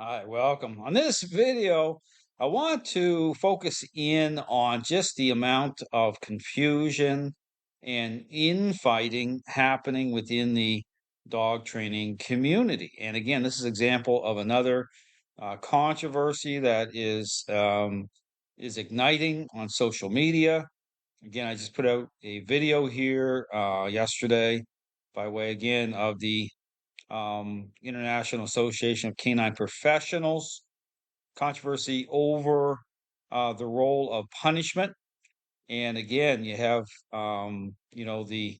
Hi, welcome. On this video, I want to focus in on just the amount of confusion and infighting happening within the dog training community. And again, this is an example of another controversy that is igniting on social media. Again, I just put out a video here yesterday by way again of the International Association of Canine Professionals, controversy over the role of punishment. And again, you have, the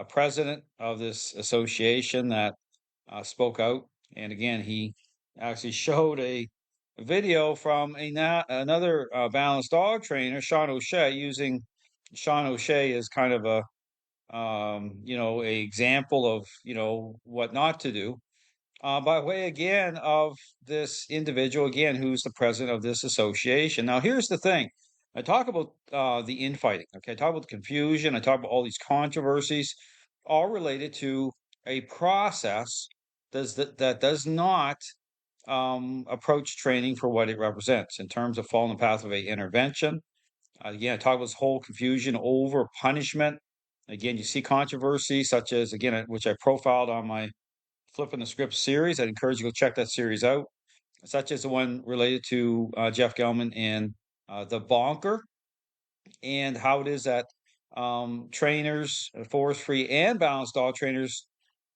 president of this association that spoke out. And again, he actually showed a video from another balanced dog trainer, Sean O'Shea, using Sean O'Shea as kind of a example of, what not to do by way again of this individual again who's the president of this association. Now, here's the thing: I talk about the infighting. Okay, I talk about the confusion. I talk about all these controversies, all related to a process that does not approach training for what it represents in terms of following the pathway intervention. Again, I talk about this whole confusion over punishment. Again, you see controversy such as which I profiled on my Flipping the Script series. I'd encourage you to go check that series out, such as the one related to Jeff Gelman and the bonker, and how it is that trainers, forest free and balanced dog trainers,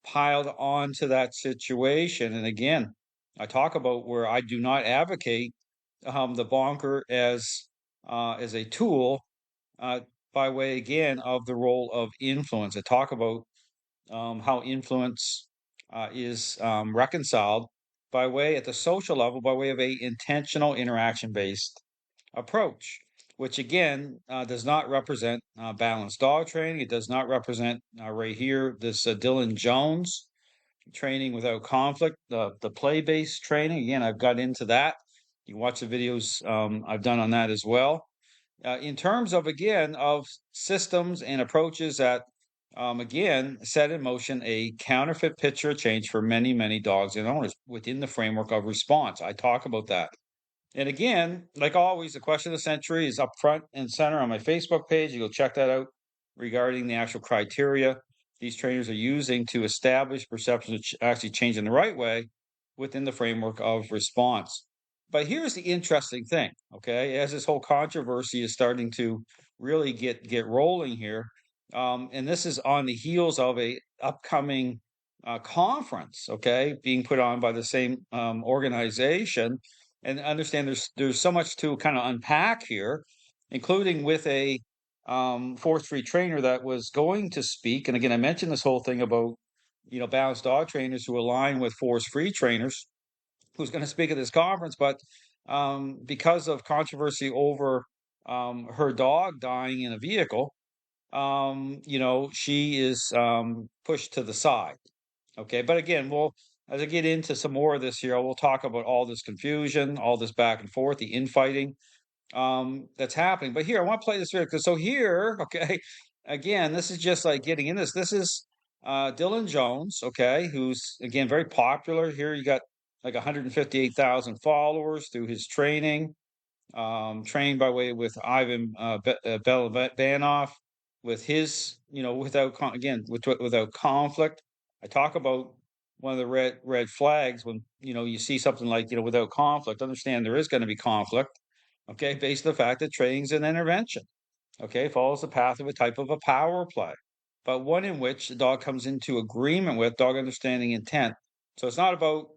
piled onto that situation. And again, I talk about where I do not advocate the bonker as a tool uh, by way again of the role of influence. I talk about how influence is reconciled by way at the social level by way of a intentional interaction based approach, which again does not represent balanced dog training. It does not represent right here this Dylan Jones training without conflict, the play based training. Again, I've got into that. You can watch the videos I've done on that as well. In terms of again of systems and approaches that again set in motion a counterfeit picture change for many dogs and owners within the framework of response. I talk about that. And again, like always, the question of the century is up front and center on my Facebook page. You go check that out regarding the actual criteria these trainers are using to establish perceptions of actually change in the right way within the framework of response. But here's the interesting thing, okay? As this whole controversy is starting to really get rolling here, and this is on the heels of a upcoming conference, okay, being put on by the same organization, and understand there's so much to kind of unpack here, including with a force free trainer that was going to speak. And again, I mentioned this whole thing about balanced dog trainers who align with force free trainers who's going to speak at this conference, but because of controversy over her dog dying in a vehicle, she is pushed to the side. Okay, but again, as I get into some more of this here, we'll talk about all this confusion, all this back and forth, the infighting that's happening. But here, I want to play this video because so here, okay, again, this is just like getting in this. This is Dylan Jones, okay, who's again very popular. Here you got like 158,000 followers through his training, trained by way with Ivan Belabanov, with his, without conflict. I talk about one of the red flags when you see something like without conflict. Understand there is going to be conflict, okay, based on the fact that training is an intervention. Okay, follows the path of a type of a power play, but one in which the dog comes into agreement with dog understanding intent. So it's not about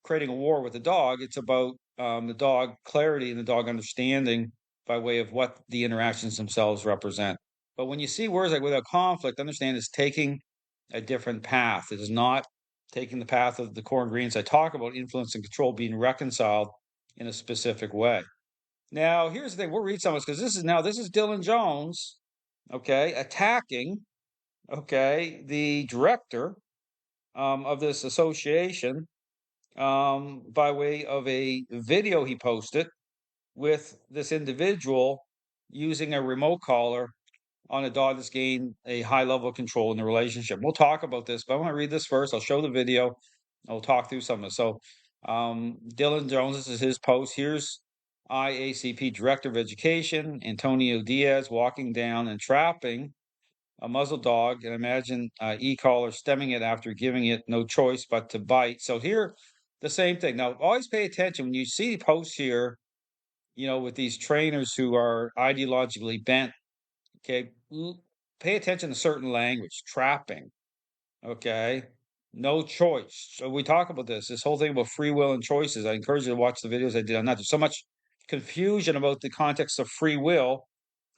creating a war with the dog. It's about the dog clarity and the dog understanding by way of what the interactions themselves represent. But when you see words like without conflict, understand it's taking a different path. It is not taking the path of the core ingredients I talk about, influence and control, being reconciled in a specific way. Now, here's the thing. We'll read some of this because this is Dylan Jones, okay, attacking, okay, the director of this association by way of a video he posted with this individual using a remote collar on a dog that's gained a high level of control in the relationship. We'll talk about this, but I want to read this first. I'll show the video. I'll talk through some of it. So Dylan Jones, this is his post. Here's IACP Director of Education, Antonio Diaz, walking down and trapping a muzzle dog. And imagine e-collar stemming it after giving it no choice but to bite. So here, the same thing. Now, always pay attention when you see posts here, with these trainers who are ideologically bent. Okay, pay attention to certain language, trapping. Okay, no choice. So we talk about this whole thing about free will and choices. I encourage you to watch the videos I did on that. There's so much confusion about the context of free will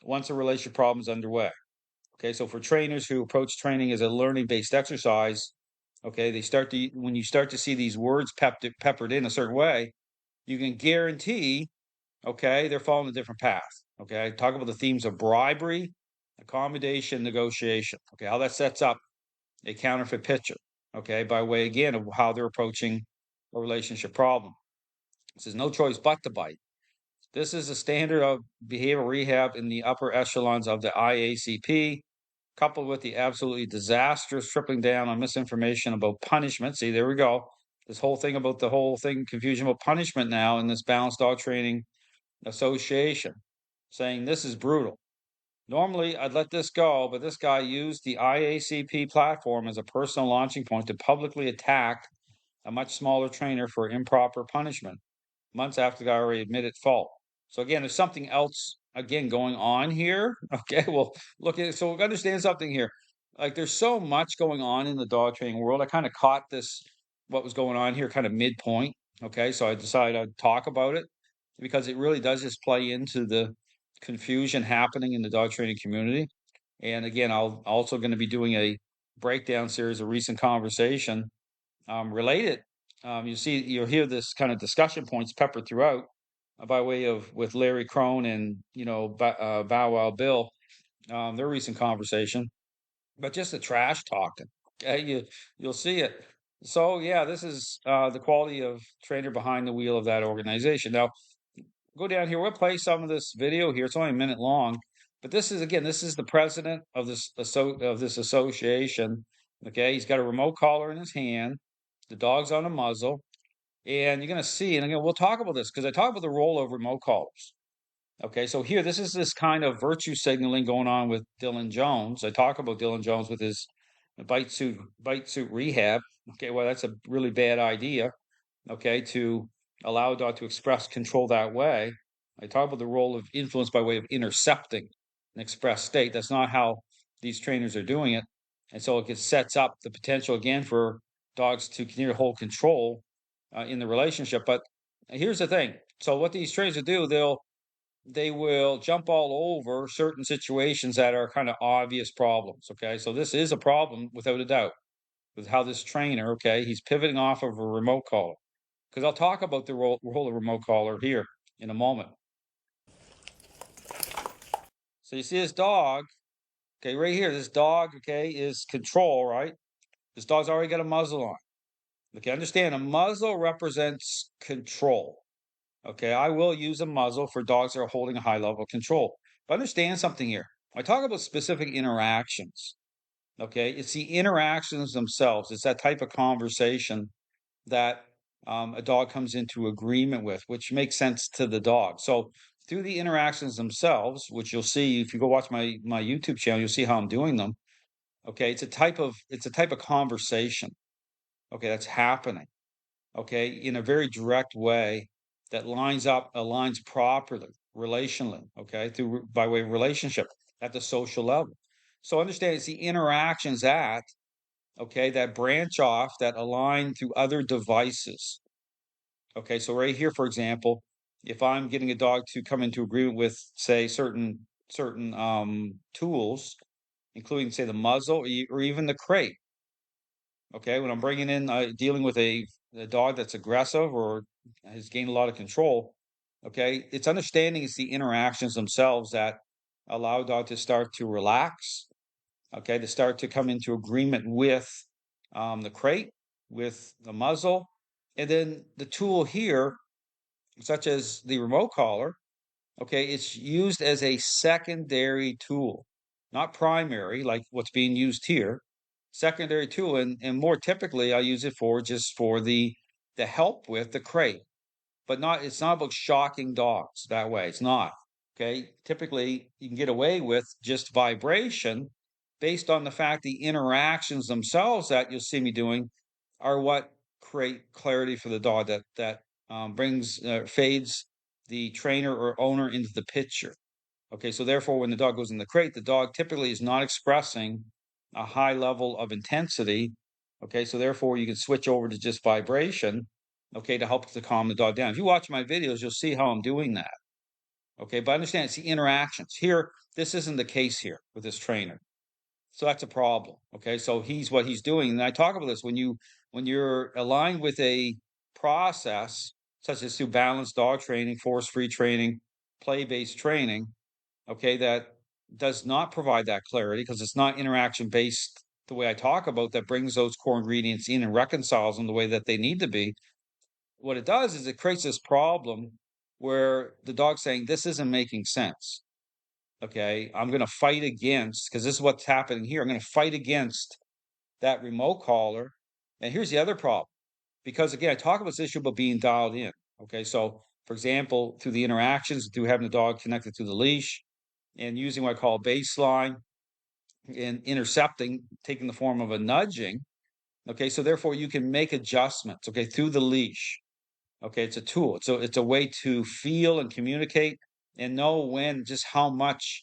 once a relationship problem is underway. Okay, so for trainers who approach training as a learning-based exercise, okay, when you start to see these words peppered in a certain way, you can guarantee, okay, they're following a different path. Okay, talk about the themes of bribery, accommodation, negotiation. Okay, how that sets up a counterfeit picture. Okay, by way again of how they're approaching a relationship problem. This is no choice but to bite. This is a standard of behavioral rehab in the upper echelons of the IACP, coupled with the absolutely disastrous tripling down on misinformation about punishment. See, there we go. This whole thing about the whole thing, confusion about punishment now in this Balanced Dog Training Association, saying this is brutal. Normally, I'd let this go, but this guy used the IACP platform as a personal launching point to publicly attack a much smaller trainer for improper punishment months after the guy already admitted fault. So again, there's something else again going on here. Okay, well, look at so understand something here. Like there's so much going on in the dog training world. I kind of caught this what was going on here kind of midpoint. Okay, so I decided I'd talk about it because it really does just play into the confusion happening in the dog training community. And again, I'll also going to be doing a breakdown series of recent conversation related. You'll hear this kind of discussion points peppered throughout by way of with Larry Crone and Bow Wow Bill, their recent conversation, but just the trash talking. Okay, you'll see it. So yeah, this is the quality of trainer behind the wheel of that organization. Now go down here. We'll play some of this video here. It's only a minute long, but this is the president of this association. Okay, he's got a remote collar in his hand. The dog's on a muzzle, and you're going to see. And again, we'll talk about this because I talk about the role of remote collars. Okay, so here, this is this kind of virtue signaling going on with Dylan Jones. I talk about Dylan Jones with his bite suit rehab. Okay, well, that's a really bad idea. Okay, to allow a dog to express control that way. I talk about the role of influence by way of intercepting an express state. That's not how these trainers are doing it. And so it sets up the potential again for dogs to continue to hold control in the relationship. But here's the thing. So what these trainers will do, they will jump all over certain situations that are kind of obvious problems. Okay, so this is a problem without a doubt with how this trainer, okay, he's pivoting off of a remote collar because I'll talk about the role of remote collar here in a moment. So you see this dog, okay, right here, this dog, okay, is control, right? This dog's already got a muzzle on. Okay, understand a muzzle represents control. Okay, I will use a muzzle for dogs that are holding a high level of control. But understand something here. I talk about specific interactions. Okay, it's the interactions themselves. It's that type of conversation that a dog comes into agreement with, which makes sense to the dog. So through the interactions themselves, which you'll see if you go watch my YouTube channel, you'll see how I'm doing them. Okay, it's a type of conversation. Okay, that's happening. Okay, in a very direct way that aligns properly relationally. Okay, through by way of relationship at the social level. So understand it's the interactions that branch off that align through other devices. Okay, so right here, for example, if I'm getting a dog to come into agreement with, say, certain tools, including, say, the muzzle or even the crate. Okay, when I'm bringing in dealing with a dog that's aggressive or has gained a lot of control. Okay, it's understanding it's the interactions themselves that allow a dog to start to relax. Okay, to start to come into agreement with the crate, with the muzzle, and then the tool here, such as the remote collar, okay, it's used as a secondary tool, not primary, like what's being used here. Secondary tool, and more typically, I use it for just for the to help with the crate, but it's not about shocking dogs that way. It's not. Okay. Typically, you can get away with just vibration based on the fact the interactions themselves that you'll see me doing are what create clarity for the dog that brings fades the trainer or owner into the picture. Okay, so therefore, when the dog goes in the crate, the dog typically is not expressing a high level of intensity. Okay, so therefore, you can switch over to just vibration, okay, to help to calm the dog down. If you watch my videos, you'll see how I'm doing that. Okay, but understand it's the interactions. Here, this isn't the case here with this trainer. So that's a problem. Okay, so what he's doing, and I talk about this when you're aligned with a process such as through balanced dog training, force-free training, play-based training, okay, that does not provide that clarity because it's not interaction based the way I talk about that brings those core ingredients in and reconciles them the way that they need to be. What it does is it creates this problem where the dog's saying, this isn't making sense. Okay, I'm going to fight against, because this is what's happening here. I'm going to fight against that remote collar. And here's the other problem. Because again, I talk about this issue about being dialed in. Okay, so for example, through the interactions, through having the dog connected to the leash, and using what I call baseline and intercepting, taking the form of a nudging. Okay, so therefore you can make adjustments, okay, through the leash. Okay, it's a tool. It's a way to feel and communicate and know when just how much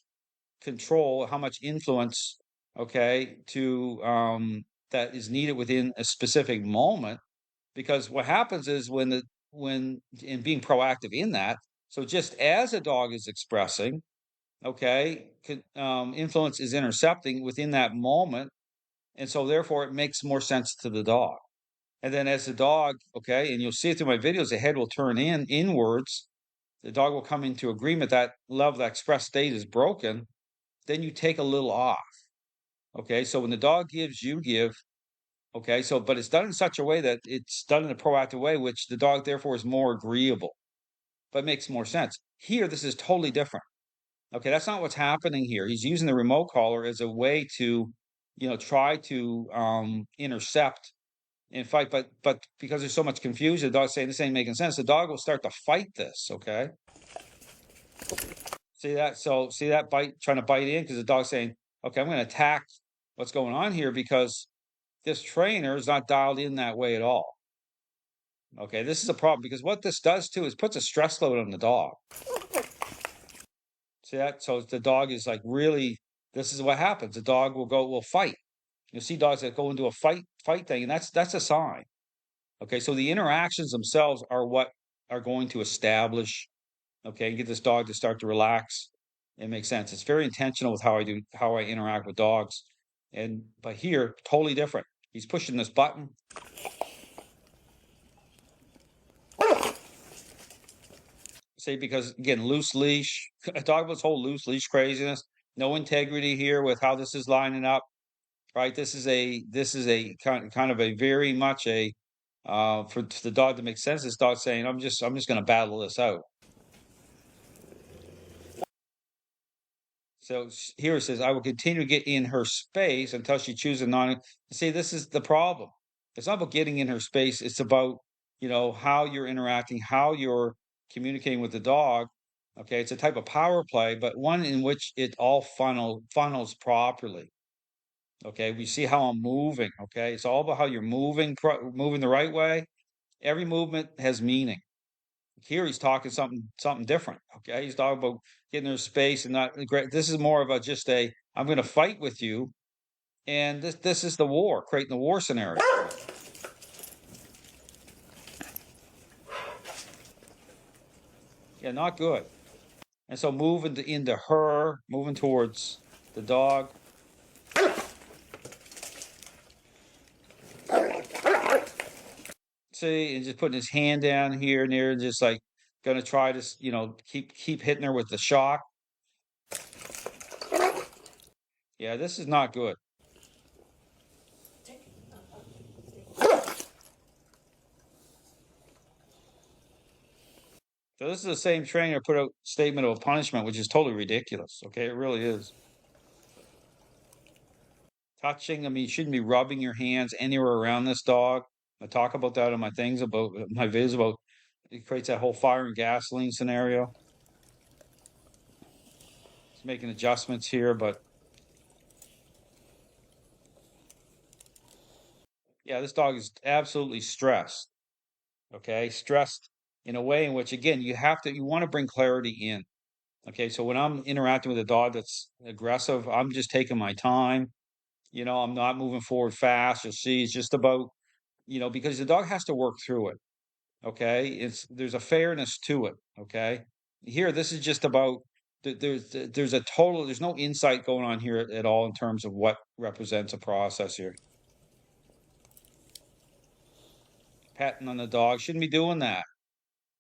control, how much influence, okay, to that is needed within a specific moment. Because what happens is when in being proactive in that, so just as a dog is expressing, okay, influence is intercepting within that moment, and so therefore it makes more sense to the dog. And then as the dog, okay, and you'll see it through my videos, the head will turn inwards. The dog will come into agreement that level, that express state is broken. Then you take a little off. Okay, so when the dog gives, you give. Okay, so but it's done in such a way that it's done in a proactive way, which the dog therefore is more agreeable, but makes more sense. Here, this is totally different. Okay, that's not what's happening here. He's using the remote collar as a way to, try to intercept and fight, but because there's so much confusion, the dog's saying this ain't making sense. The dog will start to fight this. Okay, see that? So see that bite, trying to bite in because the dog's saying, okay, I'm going to attack what's going on here because this trainer is not dialed in that way at all. Okay, this is a problem because what this does too is puts a stress load on the dog. See that? So the dog is like really, this is what happens. The dog will fight. You'll see dogs that go into a fight thing, and that's a sign. Okay, so the interactions themselves are what are going to establish, okay, and get this dog to start to relax and make sense. It's very intentional with how I interact with dogs. But here, totally different. He's pushing this button. Say because again, loose leash. I talk about this whole loose leash craziness. No integrity here with how this is lining up. Right. This is a kind of a very much a for the dog to make sense. This dog saying, I'm just going to battle this out. So here it says, I will continue to get in her space until she chooses non. See, this is the problem. It's not about getting in her space. It's about, how you're interacting, how you're communicating with the dog. Okay. It's a type of power play, but one in which it all funnels properly. Okay. We see how I'm moving. Okay. It's all about how you're moving the right way. Every movement has meaning. Here he's talking something different. Okay, he's talking about getting their space and not great. This is more of a just a I'm going to fight with you, and this is the war, creating the war scenario. Yeah, not good. And so moving into her, moving towards the dog. See, and just putting his hand down here near, and just like going to try to keep hitting her with the shock. Yeah, this is not good. So this is the same trainer put out statement of a punishment, which is totally ridiculous. Okay, it really is. Touching, I mean, you shouldn't be rubbing your hands anywhere around this dog. I talk about that in my things about my videos about it creates that whole fire and gasoline scenario. It's making adjustments here, but yeah, this dog is absolutely stressed. Okay, stressed in a way in which, again, you want to bring clarity in. Okay, so when I'm interacting with a dog that's aggressive, I'm just taking my time. I'm not moving forward fast. You'll see, it's just about, because the dog has to work through it. Okay, there's a fairness to it. Okay, here this is just about there's no insight going on here at all in terms of what represents a process here. Petting on the dog shouldn't be doing that.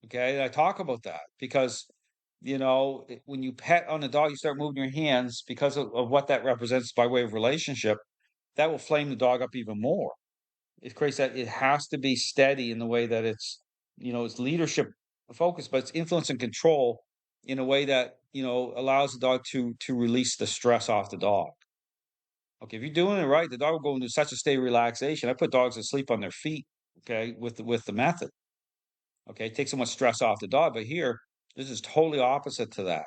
Okay, I talk about that because when you pet on a dog, you start moving your hands because of what that represents by way of relationship. That will flame the dog up even more. It creates that it has to be steady in the way that it's leadership focused, but it's influence and control in a way that allows the dog to release the stress off the dog. Okay, if you're doing it right, the dog will go into such a state of relaxation. I put dogs to sleep on their feet. Okay, with the method. Okay, take so much stress off the dog. But here, this is totally opposite to that.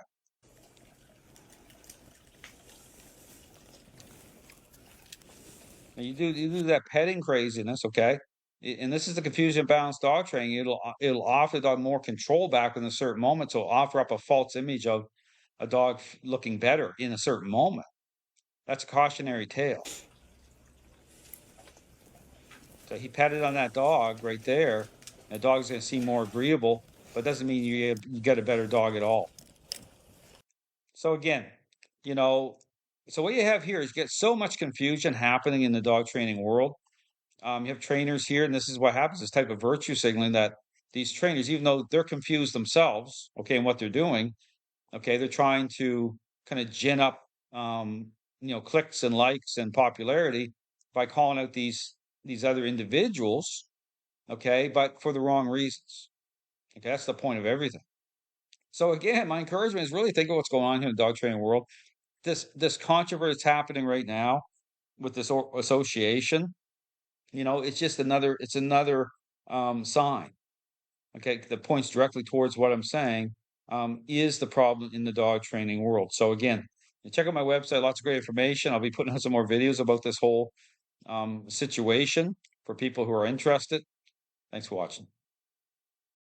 And you do that petting craziness, okay? And this is the confusion balanced dog training. It'll offer the dog more control back in a certain moment. So it'll offer up a false image of a dog looking better in a certain moment. That's a cautionary tale. So he petted on that dog right there. And the dog's going to seem more agreeable, but doesn't mean you get a better dog at all. So again, you know, so what you have here is get so much confusion happening in the dog training world. You have trainers here, and this is what happens: this type of virtue signaling that these trainers, even though they're confused themselves, okay, in what they're doing, okay, they're trying to kind of gin up, clicks and likes and popularity by calling out these other individuals, okay, but for the wrong reasons. Okay, that's the point of everything. So again, my encouragement is really think of what's going on here in the dog training world. This controversy that's happening right now with this association, it's another sign, okay, that points directly towards what I'm saying is the problem in the dog training world. So again, you check out my website, lots of great information. I'll be putting out some more videos about this whole situation for people who are interested. Thanks for watching.